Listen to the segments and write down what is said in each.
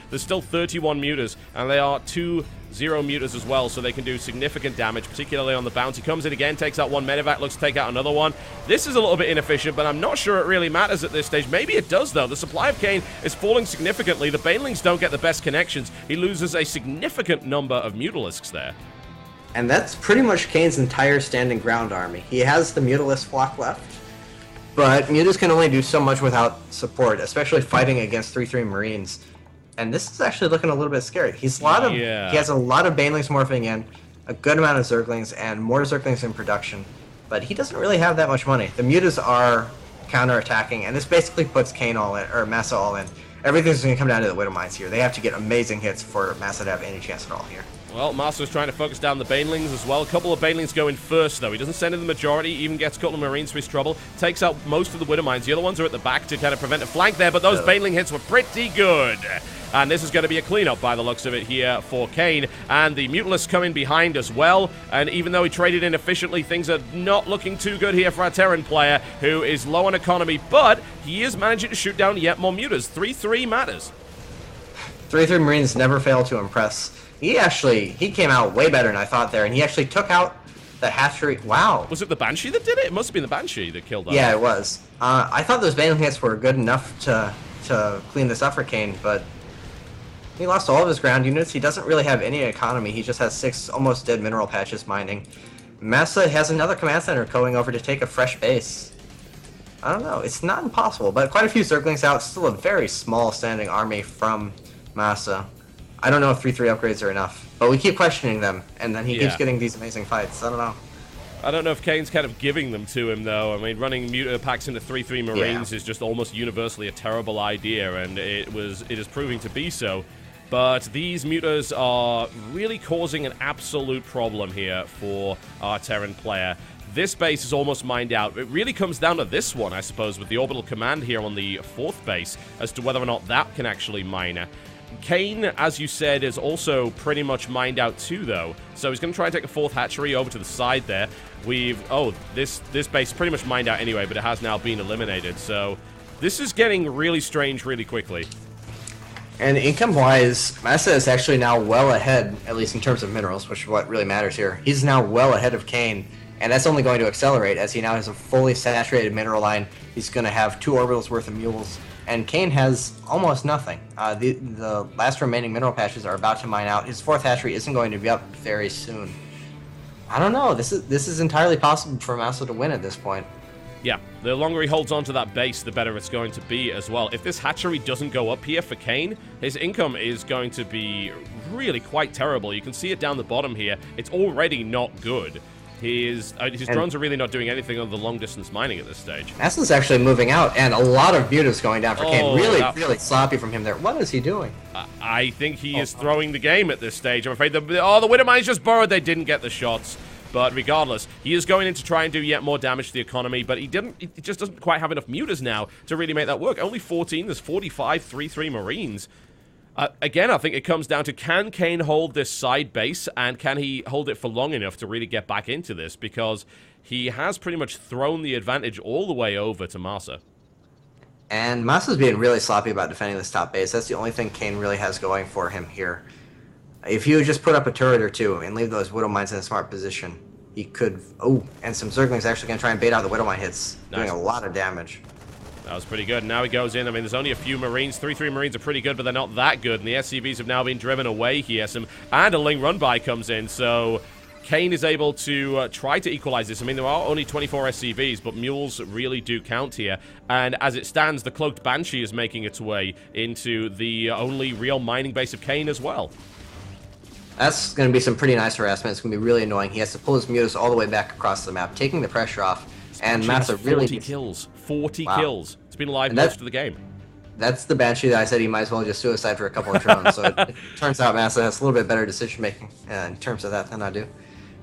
there's still 31 mutas, and they are 2-0 mutas as well, so they can do significant damage, particularly on the bounty. Comes in again, takes out one medevac, looks to take out another one. This is a little bit inefficient, but I'm not sure it really matters at this stage. Maybe it does, though. The supply of Kayn is falling significantly. The Banelings don't get the best connections. He loses a significant number of Mutalisks there. And that's pretty much Kayn's entire standing ground army. He has the Mutalisk flock left, but Mutas can only do so much without support, especially fighting against 3/3 Marines. And this is actually looking a little bit scary. He has a lot of Banelings morphing in, a good amount of Zerglings, and more Zerglings in production. But he doesn't really have that much money. The Mutas are counter-attacking, and this basically puts Kayn all in, or Massa all in. Everything's going to come down to the Widow Mines here. They have to get amazing hits for Massa to have any chance at all here. Well, Master's trying to focus down the Banelings as well. A couple of Banelings go in first, though. He doesn't send in the majority, even gets a couple of Marines for his trouble. Takes out most of the Widow Mines. The other ones are at the back to kind of prevent a flank there, but those Baneling hits were pretty good. And this is going to be a cleanup by the looks of it here for Kayn. And the Mutalisks come in behind as well. And even though he traded in efficiently, things are not looking too good here for our Terran player, who is low on economy, but he is managing to shoot down yet more Mutas. 3-3 matters. 3/3 Marines never fail to impress. He came out way better than I thought there, and he actually took out the hatchery. Wow. Was it the Banshee that did it? It must have been the Banshee that killed that. Yeah, it was. I thought those Baneling hits were good enough to clean this up for Kayn, but he lost all of his ground units. He doesn't really have any economy. He just has 6 almost dead mineral patches mining. Massa has another command center going over to take a fresh base. I don't know. It's not impossible, but quite a few Zerglings out. Still a very small standing army from Massa. I don't know if 3/3 upgrades are enough, but we keep questioning them, and then he keeps getting these amazing fights. I don't know. I don't know if Kayn's kind of giving them to him, though. I mean, running Muta packs into 3/3 Marines is just almost universally a terrible idea, and it is proving to be so. But these Mutas are really causing an absolute problem here for our Terran player. This base is almost mined out. It really comes down to this one, I suppose, with the orbital command here on the 4th base, as to whether or not that can actually mine. Kayn, as you said, is also pretty much mined out too, though. So he's going to try and take a 4th hatchery over to the side there. This base is pretty much mined out anyway, but it has now been eliminated. So this is getting really strange really quickly. And income-wise, Massa is actually now well ahead, at least in terms of minerals, which is what really matters here. He's now well ahead of Kayn, and that's only going to accelerate as he now has a fully saturated mineral line. He's going to have 2 orbitals worth of mules. And Kayn has almost nothing. The last remaining mineral patches are about to mine out. His 4th hatchery isn't going to be up very soon. I don't know. This is entirely possible for Massa to win at this point. Yeah, the longer he holds on to that base, the better it's going to be as well. If this hatchery doesn't go up here for Kayn, his income is going to be really quite terrible. You can see it down the bottom here. It's already not good. His drones are really not doing anything other than long-distance mining at this stage. Massa's actually moving out, and a lot of Mutas going down for Kayn. Really sloppy from him there. What is he doing? I think he is throwing the game at this stage. I'm afraid the Widow Mines just burrowed. They didn't get the shots. But regardless, he is going in to try and do yet more damage to the economy, but he just doesn't quite have enough Mutas now to really make that work. Only 14, there's 45 3/3 Marines. Again, I think it comes down to, can Kayn hold this side base, and can he hold it for long enough to really get back into this? Because he has pretty much thrown the advantage all the way over to Massa. And Massa's being really sloppy about defending this top base. That's the only thing Kayn really has going for him here. If you just put up a turret or 2 and leave those Widow Mines in a smart position, he could... Oh, and some Zerglings actually going to try and bait out the Widow Mine hits, doing a lot of damage. That was pretty good. Now he goes in. I mean, there's only a few Marines. 3/3 Marines are pretty good, but they're not that good. And the SCVs have now been driven away here. And a Ling run-by comes in. So Kayn is able to try to equalize this. I mean, there are only 24 SCVs, but mules really do count here. And as it stands, the Cloaked Banshee is making its way into the only real mining base of Kayn as well. That's going to be some pretty nice harassment. It's going to be really annoying. He has to pull his Mutas all the way back across the map, taking the pressure off. And Massa really... 40 kills. 40 kills. It's been alive most of the game. That's the Banshee that I said he might as well just suicide for a couple of drones. So it turns out Massa has a little bit better decision-making in terms of that than I do.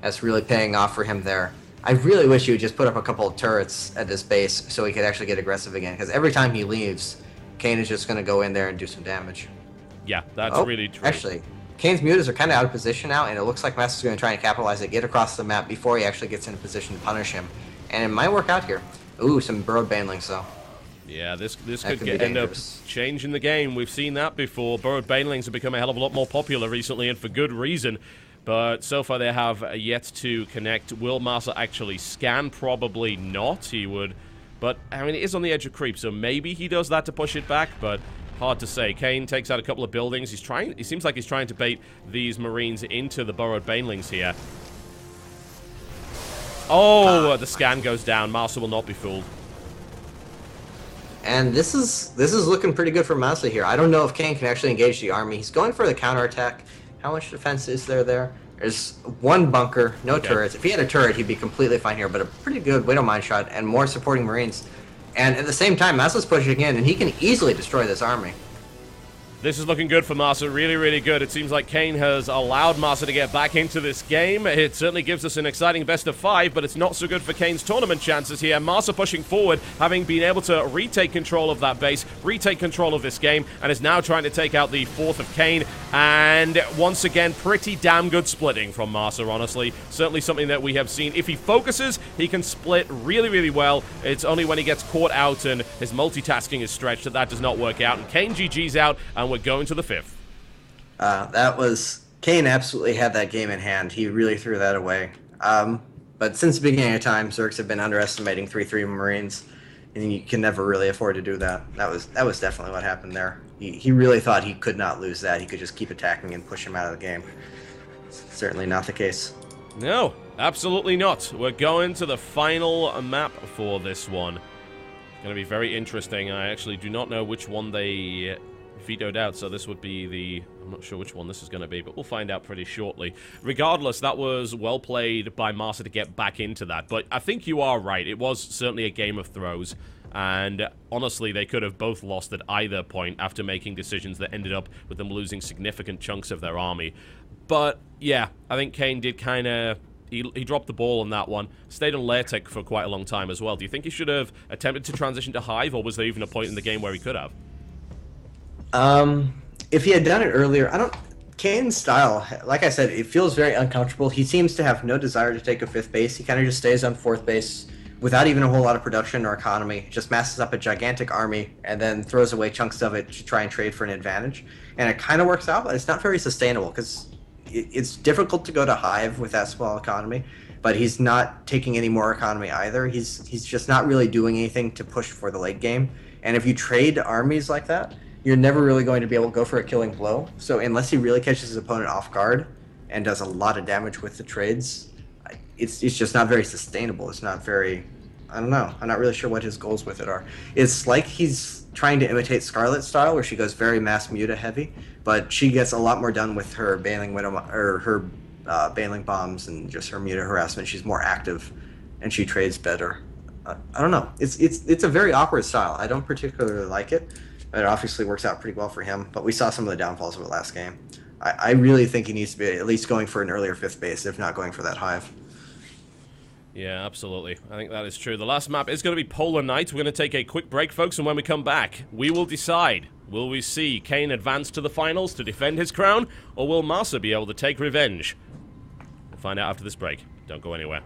That's really paying off for him there. I really wish he would just put up a couple of turrets at this base so he could actually get aggressive again. Because every time he leaves, Kayn is just going to go in there and do some damage. Yeah, that's really true. Actually, Kayn's Mutas are kind of out of position now, and it looks like Massa's going to try and capitalize it, get across the map before he actually gets in a position to punish him. And it might work out here. Ooh, some burrowed Banelings, though. Yeah, this could end up changing the game. We've seen that before. Burrowed Banelings have become a hell of a lot more popular recently, and for good reason. But so far they have yet to connect. Will Marsa actually scan? Probably not. He would. But, I mean, it is on the edge of creep, so maybe he does that to push it back, but hard to say. Kane takes out a couple of buildings. He seems like he's trying to bait these Marines into the Burrowed Banelings here. Oh, the scan goes down. Marsa will not be fooled. And this is looking pretty good for Massa here. I don't know if Kane can actually engage the army. He's going for the counterattack. How much defense is there? There's one bunker, no turrets. If he had a turret, he'd be completely fine here, but a pretty good Widow Mine shot and more supporting Marines. And at the same time, Massa's pushing in, and he can easily destroy this army. This is looking good for Marsa, really, really good. It seems like Kane has allowed Marsa to get back into this game. It certainly gives us an exciting best of 5, but it's not so good for Kane's tournament chances here. Marsa pushing forward, having been able to retake control of that base, retake control of this game, and is now trying to take out the 4th of Kane. And once again, pretty damn good splitting from Marsa, honestly. Certainly something that we have seen. If he focuses, he can split really, really well. It's only when he gets caught out and his multitasking is stretched that does not work out. And Kane GG's out, and we're going to the 5th. Kane absolutely had that game in hand. He really threw that away. But since the beginning of time, Zergs have been underestimating 3-3 Marines, and you can never really afford to do that. That was definitely what happened there. He really thought he could not lose that. He could just keep attacking and push him out of the game. Certainly not the case. No, absolutely not. We're going to the final map for this one. Going to be very interesting. I actually do not know which one they vetoed out, so this would be the... I'm not sure which one this is going to be, but we'll find out pretty shortly. Regardless, that was well played by Marsa to get back into that, but I think you are right. It was certainly a game of throws, and honestly, they could have both lost at either point after making decisions that ended up with them losing significant chunks of their army. But, yeah, I think Kane did kind of... He dropped the ball on that one. Stayed on Lairtech for quite a long time as well. Do you think he should have attempted to transition to Hive, or was there even a point in the game where he could have? If he had done it earlier, Kane's style, like I said, it feels very uncomfortable. He seems to have no desire to take a 5th base. He kind of just stays on 4th base without even a whole lot of production or economy. Just masses up a gigantic army and then throws away chunks of it to try and trade for an advantage. And it kind of works out, but it's not very sustainable because it's difficult to go to Hive with that small economy. But he's not taking any more economy either. He's just not really doing anything to push for the late game. And if you trade armies like that, you're never really going to be able to go for a killing blow. So unless he really catches his opponent off guard and does a lot of damage with the trades, it's just not very sustainable. It's not very... I don't know. I'm not really sure what his goals with it are. It's like he's trying to imitate Scarlet's style, where she goes very mass muta heavy, but she gets a lot more done with her Baneling Baneling bombs and just her muta harassment. She's more active, and she trades better. I don't know. It's a very awkward style. I don't particularly like it. It obviously works out pretty well for him, but we saw some of the downfalls of it last game. I really think he needs to be at least going for an earlier 5th base, if not going for that Hive. Yeah, absolutely. I think that is true. The last map is going to be Polar Night. We're going to take a quick break, folks, and when we come back, we will decide. Will we see Kane advance to the finals to defend his crown, or will Marsa be able to take revenge? We'll find out after this break. Don't go anywhere.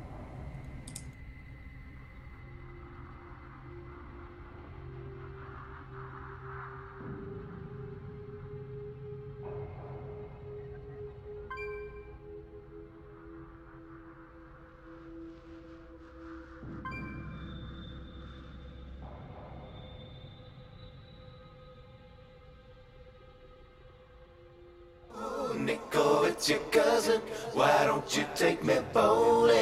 Nico, it's your cousin. Why don't you take me bowling?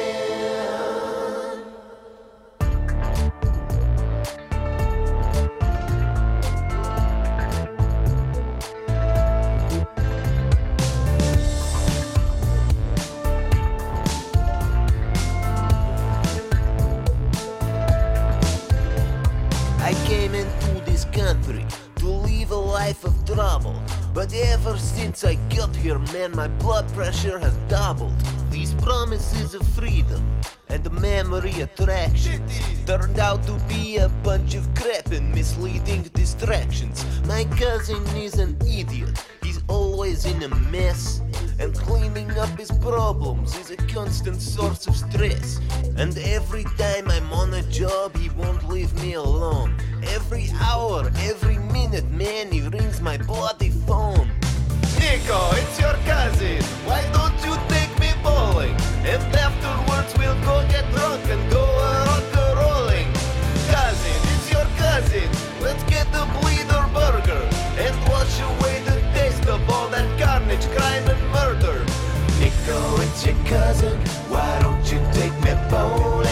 I came into this country to live a life of trouble. But ever since I got here, man, my blood pressure has doubled. These promises of freedom and the memory attractions turned out to be a bunch of crap and misleading distractions. My cousin is an idiot. He's always in a mess, and cleaning up his problems is a constant source of stress. And every time I'm on a job, he won't leave me alone. Every hour, every minute, man, he rings my bloody phone. Nico, it's your cousin. Why don't you take me bowling? And afterwards we'll go get drunk and go rock-a-rolling. Cousin, it's your cousin. Let's get the bleeder burger and wash away the taste of all that carnage, crime and murder. Nico, it's your cousin. Why don't you take me bowling?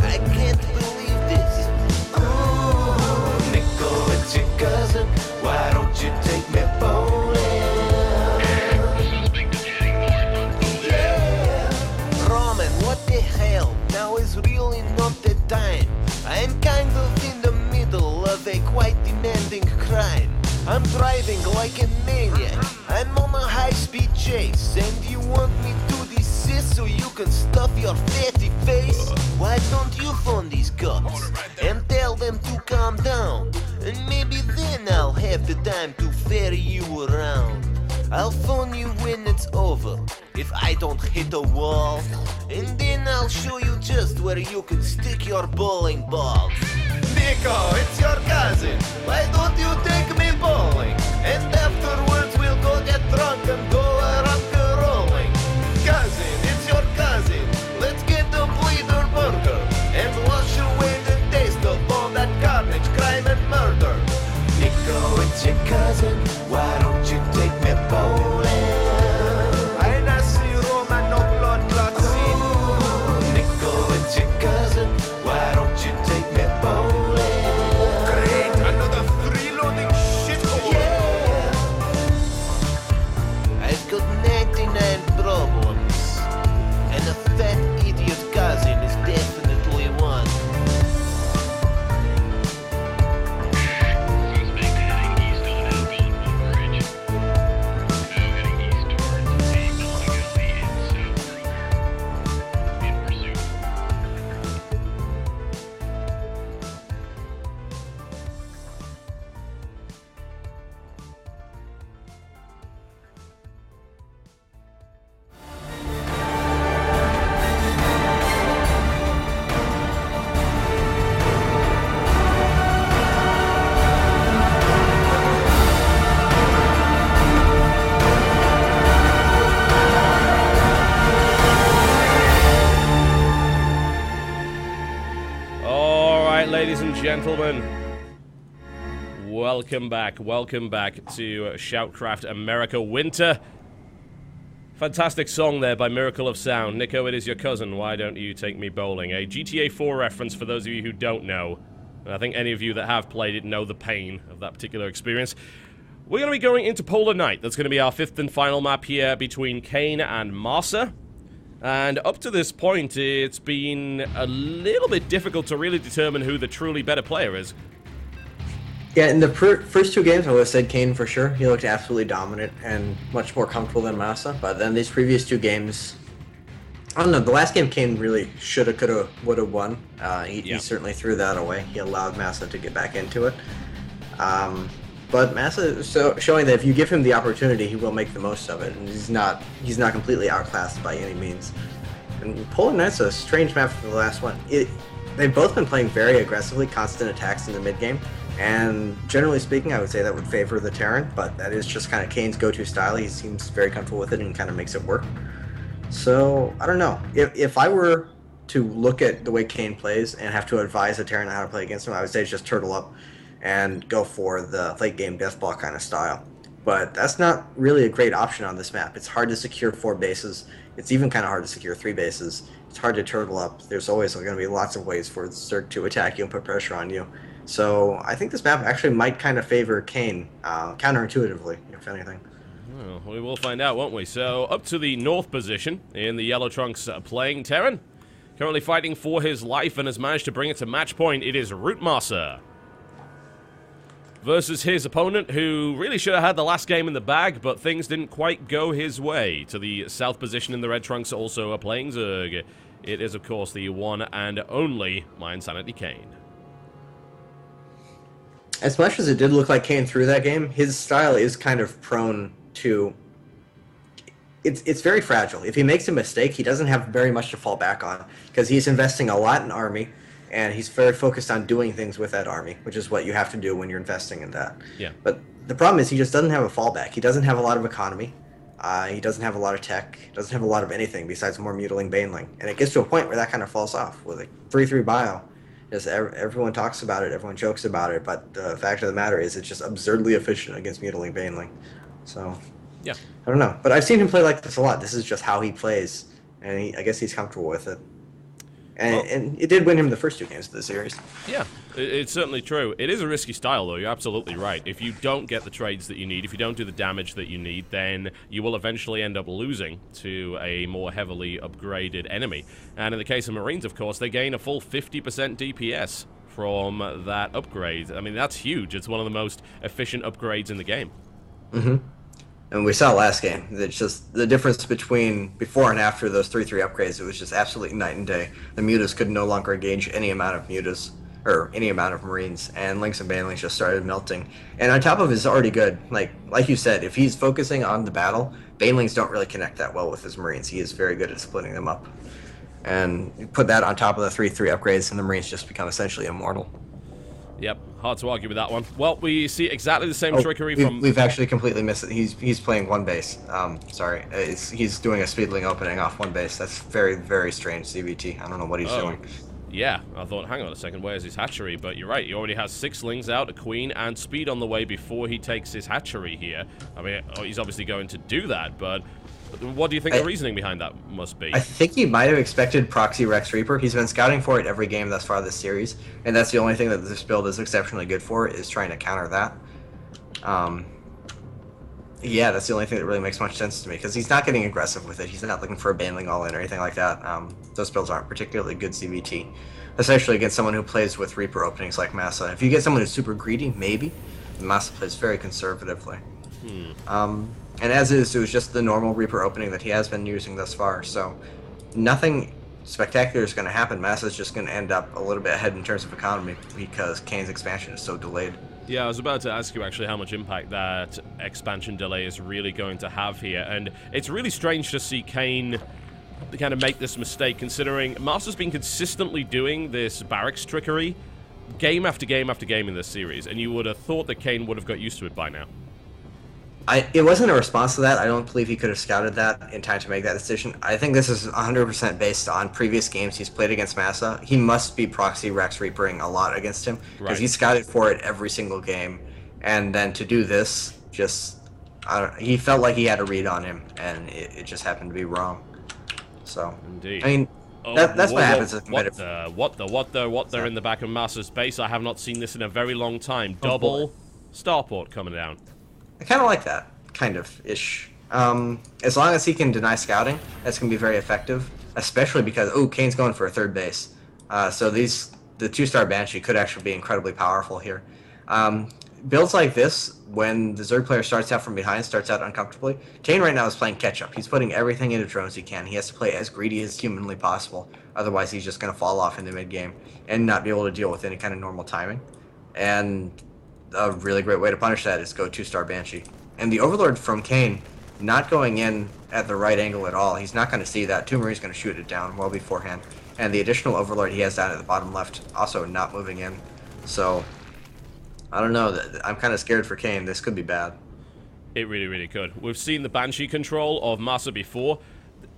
I can't believe this. Ooh, Nico, it's your cousin. Why don't you take me bowling? Yeah. Roman, what the hell? Now is really not the time. I'm kind of in the middle of a quite demanding crime. I'm driving like a maniac. I'm on a high-speed chase, and you want me to desist so you can stuff your fatty face? Why don't you phone these cops and tell them to calm down? And maybe then I'll have the time to ferry you around. I'll phone you when it's over, if I don't hit a wall. And then I'll show you just where you can stick your bowling balls. Nico, it's your cousin. Why don't you take me bowling? And afterwards we'll go get drunk and go rock-a-rolling. Cousin, it's your cousin. Let's get the bleeder burger and wash away the taste of all that carnage, crime and murder. Nico, it's your cousin. Why don't you take me bowling? I nasi Roma, no blood clot scene. Nico, it's your cousin. Why don't you take me bowling? Great, another freeloading shithole. Yeah. I've got 99 problems, and a fat idiot cousin is definitely one. Suspect heading east on Algonquin Bridge. Now heading east towards a bowling alley in South River. In pursuit. All right, ladies and gentlemen, welcome back to SHOUTcraft America Winter. Fantastic song there by Miracle of Sound. Nico, it is your cousin, why don't you take me bowling? A GTA 4 reference for those of you who don't know. And I think any of you that have played it know the pain of that particular experience. We're going to be going into Polar Night. That's going to be our fifth and final map here between Kane and Marsa. And up to this point, it's been a little bit difficult to really determine who the truly better player is. Yeah, in the first two games, I would have said Kane for sure. He looked absolutely dominant and much more comfortable than Massa. But then these previous two games, I don't know, the last game Kane really shoulda, coulda, woulda won. He certainly threw that away. He allowed Massa to get back into it. But Massa is showing that if you give him the opportunity, he will make the most of it. And he's not completely outclassed by any means. And Polar Knight's a strange map for the last one. They've both been playing very aggressively, constant attacks in the mid game. And generally speaking, I would say that would favor the Terran, but that is just kind of Kane's go-to style. He seems very comfortable with it and kind of makes it work. So, I don't know. If I were to look at the way Kane plays and have to advise a Terran on how to play against him, I would say just turtle up and go for the late game deathball kind of style. But that's not really a great option on this map. It's hard to secure 4 bases. It's even kind of hard to secure 3 bases. It's hard to turtle up. There's always going to be lots of ways for Zerg to attack you and put pressure on you. So I think this map actually might kind of favor Kane, counterintuitively, if anything. Well, we will find out, won't we? So, up to the north position in the Yellow Trunks playing Terran. Currently fighting for his life and has managed to bring it to match point. It is Rootmaster versus his opponent, who really should have had the last game in the bag, but things didn't quite go his way. To the south position in the Red Trunks also playing Zerg. It is, of course, the one and only My Insanity Kane. As much as it did look like Kane threw that game, his style is kind of prone to... It's very fragile. If he makes a mistake, he doesn't have very much to fall back on, because he's investing a lot in army, and he's very focused on doing things with that army, which is what you have to do when you're investing in that. Yeah. But the problem is he just doesn't have a fallback. He doesn't have a lot of economy. He doesn't have a lot of tech. He doesn't have a lot of anything besides more mutiling Baneling. And it gets to a point where that kind of falls off with a 3/3 bio. Just everyone talks about it, everyone jokes about it, but the fact of the matter is it's just absurdly efficient against mutiling Baneling. So, Yeah. I don't know. But I've seen him play like this a lot. This is just how he plays, and I guess he's comfortable with it. And it did win him the first 2 games of the series. Yeah, it's certainly true. It is a risky style, though. You're absolutely right. If you don't get the trades that you need, if you don't do the damage that you need, then you will eventually end up losing to a more heavily upgraded enemy. And in the case of Marines, of course, they gain a full 50% DPS from that upgrade. I mean, that's huge. It's one of the most efficient upgrades in the game. Mm-hmm. And we saw last game. It's just the difference between before and after those 3/3 upgrades. It was just absolutely night and day. The mutas could no longer engage any amount of mutas or any amount of Marines, and Lynx and Banelings just started melting. And on top of it, it's already good. Like you said, if he's focusing on the battle, Banelings don't really connect that well with his Marines. He is very good at splitting them up. And you put that on top of the 3/3 upgrades, and the Marines just become essentially immortal. Yep, hard to argue with that one. Well, we see exactly the same trickery from... We've actually completely missed it. He's playing 1 base. Sorry. He's doing a speedling opening off 1 base. That's very, very strange, CVT. I don't know what he's doing. Yeah, I thought, hang on a second, where's his hatchery? But you're right, he already has 6 lings out, a queen, and speed on the way before he takes his hatchery here. I mean, he's obviously going to do that, but what do you think the reasoning behind that must be? I think he might have expected Proxy Rex Reaper. He's been scouting for it every game thus far this series, and that's the only thing that this build is exceptionally good for, is trying to counter that. Yeah, that's the only thing that really makes much sense to me, because he's not getting aggressive with it. He's not looking for a Baneling all-in or anything like that. Those builds aren't particularly good CVT, especially against someone who plays with Reaper openings like Massa. If you get someone who's super greedy, maybe. Massa plays very conservatively. And as is, it was just the normal Reaper opening that he has been using thus far, so nothing spectacular is going to happen. Massa's just going to end up a little bit ahead in terms of economy because Kane's expansion is so delayed. Yeah, I was about to ask you actually how much impact that expansion delay is really going to have here, and it's really strange to see Kane kind of make this mistake, considering Massa's been consistently doing this barracks trickery game after game after game in this series, and you would have thought that Kane would have got used to it by now. It wasn't a response to that. I don't believe he could have scouted that in time to make that decision. I think this is 100% based on previous games he's played against Massa. He must be Proxy Rex Reapering a lot against him, because he scouted for it every single game. And then to do this, just, he felt like he had a read on him, and it just happened to be wrong. So, indeed. I mean, that's what happens in competitive. What the in the back of Massa's base? I have not seen this in a very long time. Double starport coming down. I kind of like that, kind of-ish. As long as he can deny scouting, that's going to be very effective, especially because, Kane's going for a 3rd base. So the 2-star Banshee could actually be incredibly powerful here. Builds like this, when the Zerg player starts out from behind, starts out uncomfortably, Kane right now is playing catch-up. He's putting everything into drones he can. He has to play as greedy as humanly possible, otherwise he's just going to fall off in the mid-game and not be able to deal with any kind of normal timing. And a really great way to punish that is go 2-star Banshee. And the Overlord from Kane, not going in at the right angle at all. He's not going to see that. 2 Marines going to shoot it down well beforehand. And the additional Overlord he has down at the bottom left, also not moving in. So, I don't know. I'm kind of scared for Kane. This could be bad. It really, really could. We've seen the Banshee control of Massa before.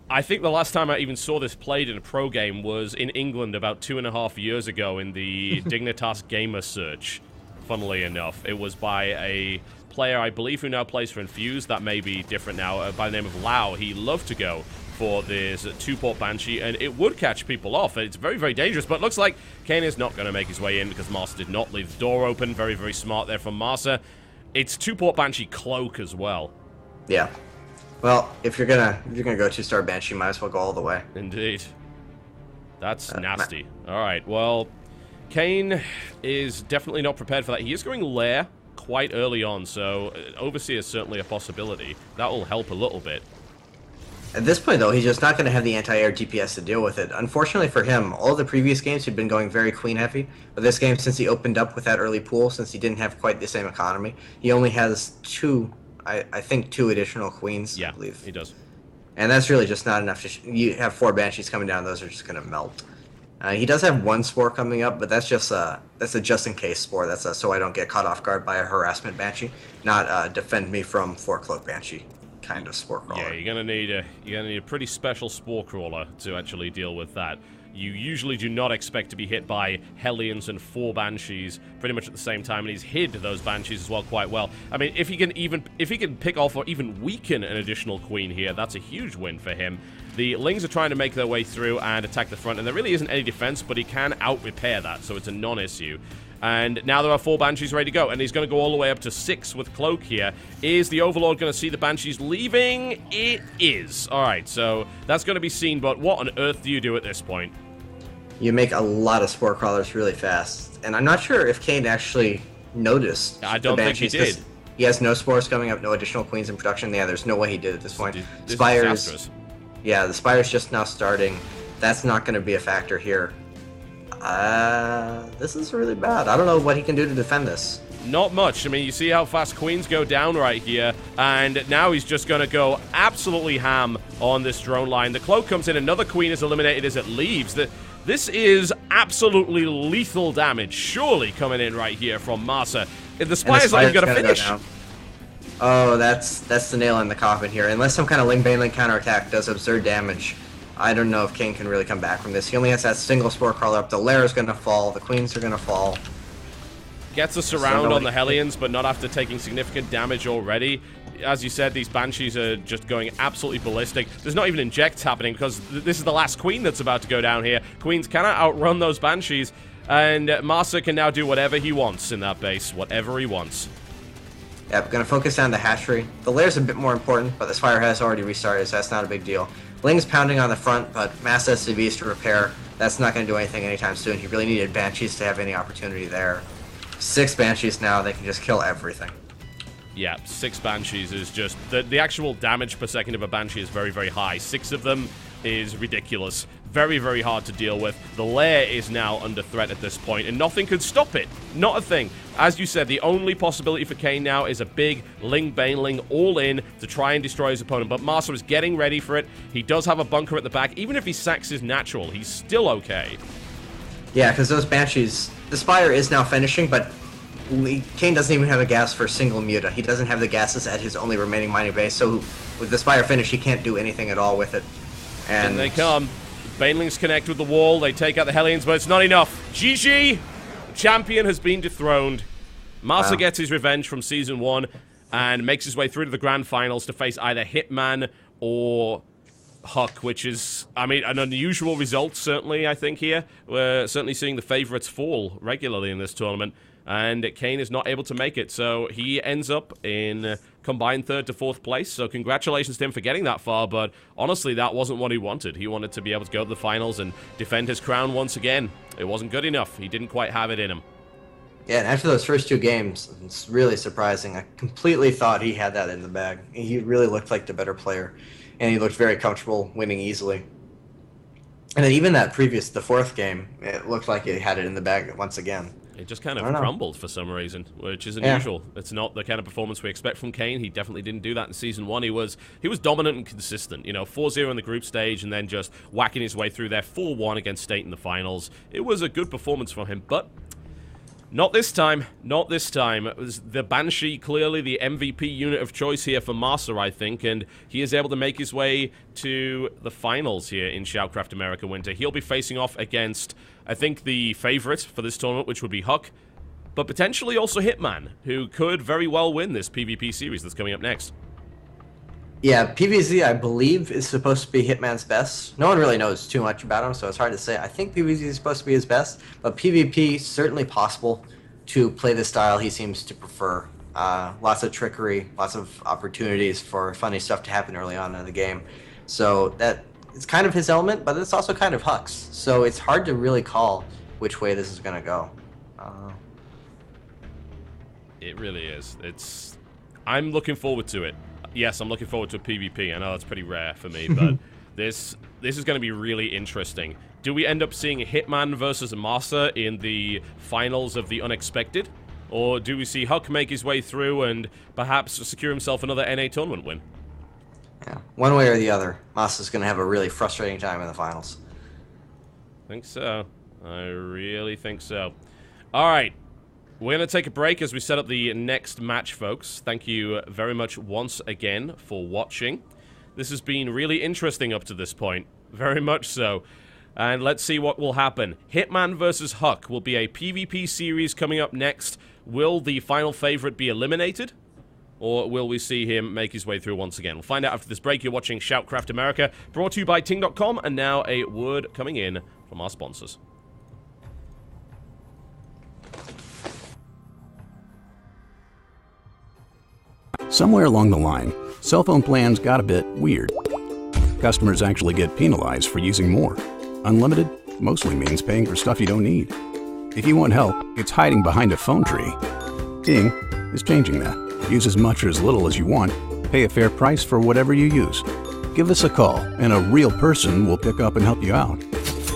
I think the last time I even saw this played in a pro game was in England about 2.5 years ago in the Dignitas Gamer Search. Funnily enough, it was by a player, I believe, who now plays for Infuse. That may be different now, by the name of Lau. He loved to go for this 2-port Banshee, and it would catch people off. It's very, very dangerous, but it looks like Kane is not going to make his way in because Massa did not leave the door open. Very, very smart there from Massa. It's 2-port Banshee cloak as well. Yeah. Well, if you're gonna go 2-star Banshee, might as well go all the way. Indeed. That's nasty. All right, well, Kane is definitely not prepared for that. He is going Lair quite early on, so Overseer is certainly a possibility. That will help a little bit. At this point, though, he's just not going to have the anti-air DPS to deal with it. Unfortunately for him, all of the previous games he'd been going very queen-heavy, but this game, since he opened up with that early pool, since he didn't have quite the same economy, he only has 2, I think 2 additional queens, yeah, I believe. He does. And that's really just not enough to... you have 4 Banshees coming down, those are just going to melt. He does have one spore coming up, but that's a just-in-case spore. That's so I don't get caught off guard by a harassment banshee, not defend me from 4-cloak banshee kind of spore crawler. Yeah, you're gonna need a pretty special spore crawler to actually deal with that. You usually do not expect to be hit by Hellions and 4 Banshees pretty much at the same time, and he's hid those Banshees as well quite well. I mean, if he can pick off or even weaken an additional Queen here, that's a huge win for him. The Lings are trying to make their way through and attack the front, and there really isn't any defense, but he can out-repair that, so it's a non-issue. And now there are 4 Banshees ready to go, and he's going to go all the way up to 6 with Cloak here. Is the Overlord going to see the Banshees leaving? It is. Alright, so that's going to be seen, but what on earth do you do at this point? You make a lot of spore crawlers really fast, and I'm not sure if Kane actually noticed I don't the think he Banshees, did. He has no spores coming up, no additional Queens in production. Yeah, there's no way he did at this point. This is Spires, disastrous. yeah, the Spire's just now starting. That's not going to be a factor here. This is really bad. I don't know what he can do to defend this. Not much. I mean, you see how fast Queens go down right here, and now he's just going to go absolutely ham on this drone line. The Cloak comes in, another Queen is eliminated as it leaves. This is absolutely lethal damage, surely coming in right here from Masa. The Spire's not even going to finish. Oh, that's the nail in the coffin here. Unless some kind of Ling Baneling counterattack does absurd damage, I don't know if Kane can really come back from this. He only has that single spore crawler up. The Lair is going to fall. The Queens are going to fall. Gets a surround on the Hellions, but not after taking significant damage already. As you said, these Banshees are just going absolutely ballistic. There's not even injects happening because this is the last Queen that's about to go down here. Queens cannot outrun those Banshees, and Masa can now do whatever he wants in that base. Whatever he wants. Yeah, we're going to focus on the hatchery. The Lair's a bit more important, but the Spire has already restarted, so that's not a big deal. Ling's pounding on the front, but Masa SCVs to repair. That's not going to do anything anytime soon. He really needed Banshees to have any opportunity there. 6 Banshees now, they can just kill everything. Yeah, 6 Banshees is just... The actual damage per second of a Banshee is very, very high. 6 of them is ridiculous. Very, very hard to deal with. The Lair is now under threat at this point, and nothing could stop it. Not a thing. As you said, the only possibility for Kane now is a big Ling Baneling all-in to try and destroy his opponent, but Masa is getting ready for it. He does have a bunker at the back. Even if he sacks his natural, he's still okay. Yeah, because those Banshees... The Spire is now finishing, but Kane doesn't even have a gas for single Muta. He doesn't have the gases at his only remaining mining base, so with the Spire finish, he can't do anything at all with it. And they come. Banelings connect with the wall. They take out the Hellions, but it's not enough. GG! Champion has been dethroned. Masa gets his revenge from Season 1 and makes his way through to the Grand Finals to face either Hitman or Huck, which is, I mean, an unusual result, certainly, I think, here. We're certainly seeing the favorites fall regularly in this tournament, and Kane is not able to make it, so he ends up in combined 3rd to 4th place, so congratulations to him for getting that far, but honestly, that wasn't what he wanted. He wanted to be able to go to the finals and defend his crown once again. It wasn't good enough. He didn't quite have it in him. Yeah, and after those first 2 games, it's really surprising. I completely thought he had that in the bag. He really looked like the better player, and he looked very comfortable winning easily. And then even that the 4th game, it looked like he had it in the bag once again. It just kind of crumbled for some reason, which is unusual. Yeah. It's not the kind of performance we expect from Kane. He definitely didn't do that in Season 1. He was dominant and consistent. You know, 4-0 in the group stage and then just whacking his way through there 4-1 against State in the finals. It was a good performance from him, but not this time. Not this time. It was the Banshee, clearly the MVP unit of choice here for Masa, I think, and he is able to make his way to the finals here in SHOUTcraft America Winter. He'll be facing off against, I think, the favorite for this tournament, which would be Huck, but potentially also Hitman, who could very well win this PvP series that's coming up next. Yeah, PvZ, I believe, is supposed to be Hitman's best. No one really knows too much about him, so it's hard to say. I think PvZ is supposed to be his best, but PvP, certainly possible to play the style he seems to prefer. Lots of trickery, lots of opportunities for funny stuff to happen early on in the game. So that it's kind of his element, but it's also kind of Huck's. So it's hard to really call which way this is going to go. It really is. I'm looking forward to it. Yes, I'm looking forward to a PvP. I know that's pretty rare for me, but this is going to be really interesting. Do we end up seeing Hitman versus Masa in the finals of the unexpected? Or do we see Huck make his way through and perhaps secure himself another NA tournament win? Yeah, one way or the other, Masa's going to have a really frustrating time in the finals. Think so. I really think so. All right. We're going to take a break as we set up the next match, folks. Thank you very much once again for watching. This has been really interesting up to this point. Very much so. And let's see what will happen. Hitman vs. Huck will be a PvP series coming up next. Will the final favorite be eliminated? Or will we see him make his way through once again? We'll find out after this break. You're watching SHOUTcraft America, brought to you by Ting.com. And now a word coming in from our sponsors. Somewhere along the line, cell phone plans got a bit weird. Customers actually get penalized for using more. Unlimited mostly means paying for stuff you don't need. If you want help, it's hiding behind a phone tree. Ting is changing that. Use as much or as little as you want. Pay a fair price for whatever you use. Give us a call, and a real person will pick up and help you out.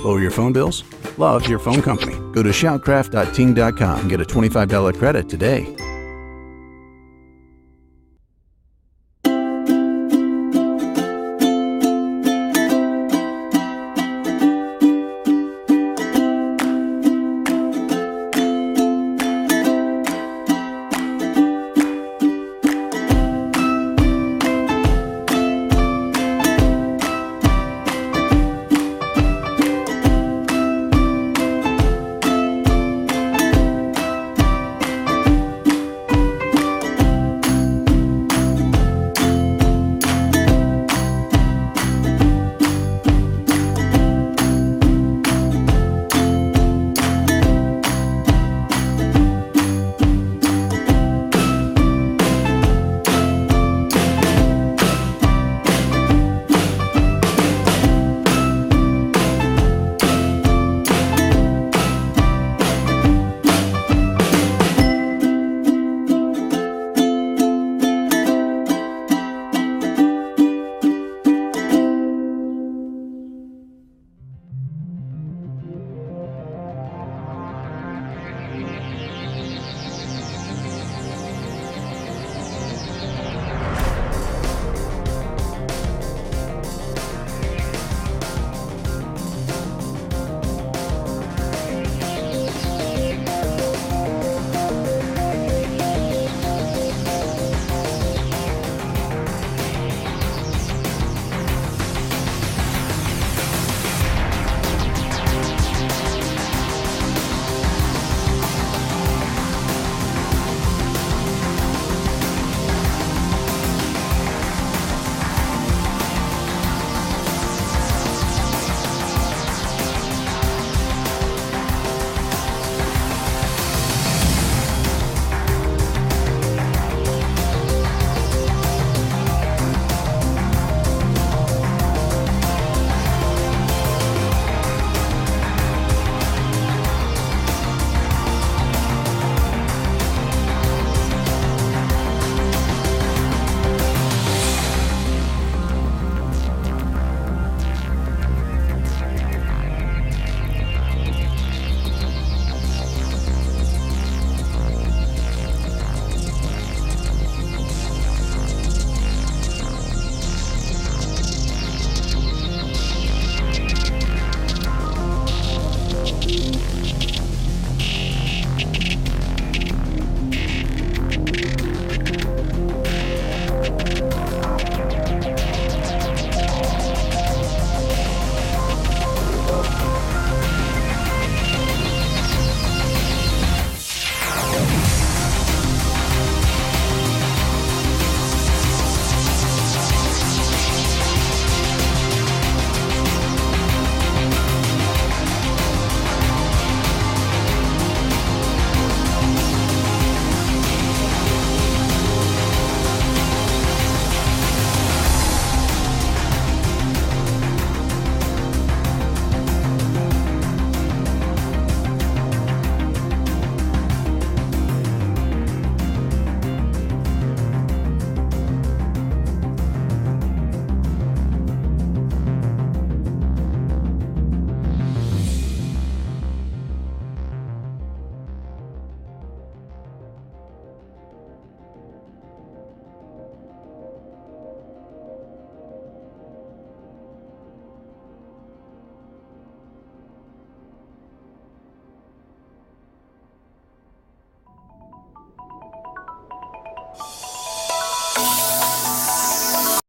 Lower your phone bills? Love your phone company. Go to shoutcraft.ting.com and get a $25 credit today.